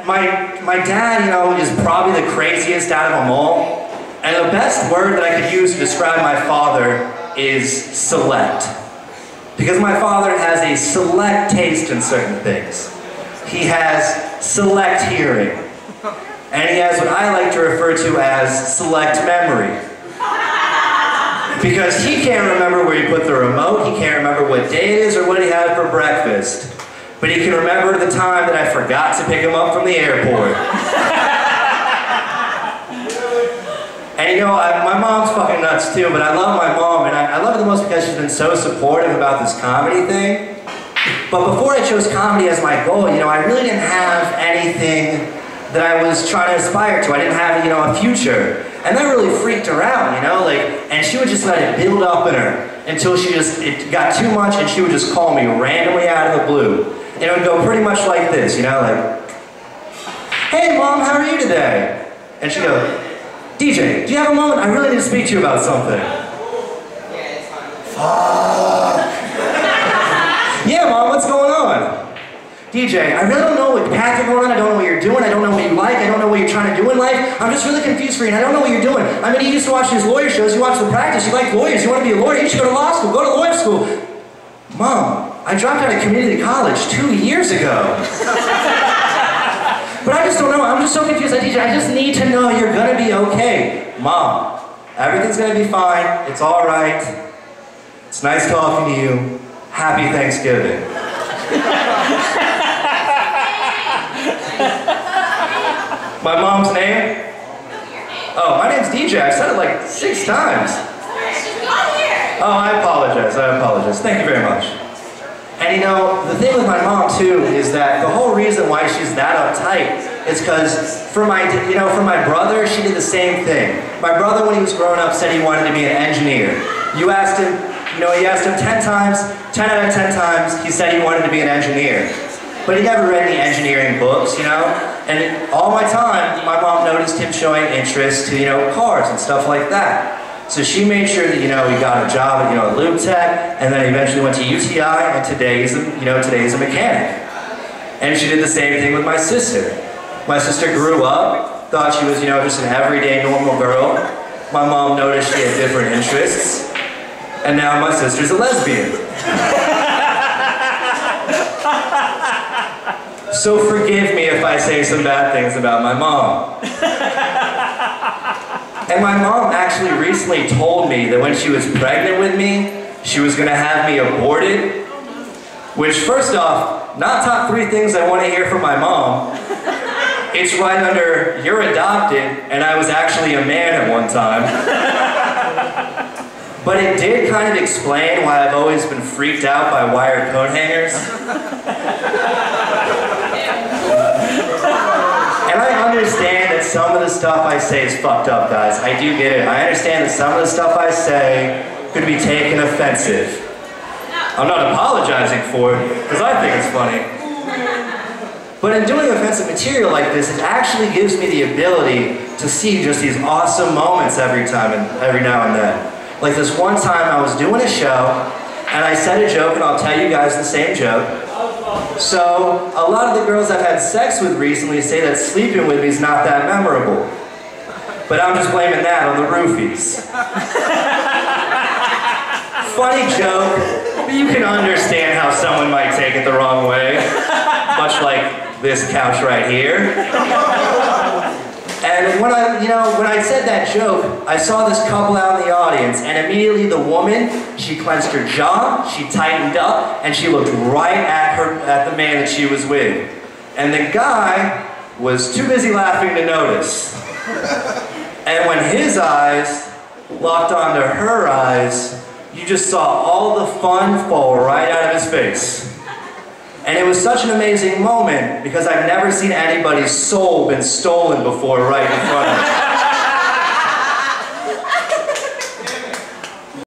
my dad, you know, is probably the craziest out of them all. And the best word that I could use to describe my father is select. Because my father has a select taste in certain things. He has select hearing. And he has what I like to refer to as select memory. Because he can't remember where he put the remote, he can't remember what day it is or what he had for breakfast. But he can remember the time that I forgot to pick him up from the airport. And you know, my mom's fucking nuts too, but I love my mom, and I love her the most because she's been so supportive about this comedy thing. But before I chose comedy as my goal, you know, I really didn't have anything that I was trying to aspire to. I didn't have, you know, a future. And that really freaked her out, you know, like, and she would just let it build up in her until it got too much, and she would just call me randomly out of the blue. And it would go pretty much like this, you know, like, "Hey Mom, how are you today?" And she'd go, "DJ, do you have a moment? I really need to speak to you about something." Yeah, it's fine. Fuck. "Yeah, Mom, what's going on?" "DJ, I really don't know what path you're going on, I don't know what you're doing, I don't know what you like, I don't know what you're trying to do in life. I'm just really confused for you, and I don't know what you're doing. I mean, you used to watch these lawyer shows, you watch the practice, you like lawyers, you want to be a lawyer, you should go to law school, go to lawyer school." "Mom, I dropped out of community college 2 years ago. But I just don't know, I'm just so confused, DJ, I just need to know you're gonna be okay." "Mom, everything's gonna be fine, it's all right. It's nice talking to you. Happy Thanksgiving." My mom's name? Oh, my name's DJ. I said it like 6 times. Oh, I apologize. Thank you very much. And you know, the thing with my mom too is that the whole reason why she's that uptight is because for my brother, she did the same thing. My brother, when he was growing up, said he wanted to be an engineer. You asked him, you know, you asked him 10 times, 10 out of 10 times, he said he wanted to be an engineer. But he never read any engineering books, you know? And all my time, my mom noticed him showing interest to, you know, cars and stuff like that. So she made sure that, you know, he got a job at, you know, Lube Tech, and then he eventually went to UTI, and today he's a mechanic. And she did the same thing with my sister. My sister grew up, thought she was, you know, just an everyday normal girl. My mom noticed she had different interests, and now my sister's a lesbian. So forgive me if I say some bad things about my mom. And my mom actually recently told me that when she was pregnant with me, she was gonna have me aborted. Which, first off, not top 3 things I want to hear from my mom. It's right under, "You're adopted," and I was actually a man at one time. But it did kind of explain why I've always been freaked out by wire coat hangers. And I understand that some of the stuff I say is fucked up, guys. I do get it. I understand that some of the stuff I say could be taken offensive. I'm not apologizing for it, because I think it's funny. But in doing offensive material like this, it actually gives me the ability to see just these awesome moments every now and then. Like this one time I was doing a show, and I said a joke, and I'll tell you guys the same joke. So, a lot of the girls I've had sex with recently say that sleeping with me is not that memorable. But I'm just blaming that on the roofies. Funny joke, but you can understand how someone might take it the wrong way. Much like this couch right here. And when I said that joke, I saw this couple out in the audience, and immediately the woman, she clenched her jaw, she tightened up, and she looked right at the man that she was with. And the guy was too busy laughing to notice. And when his eyes locked onto her eyes, you just saw all the fun fall right out of his face. And it was such an amazing moment because I've never seen anybody's soul been stolen before right in front of me.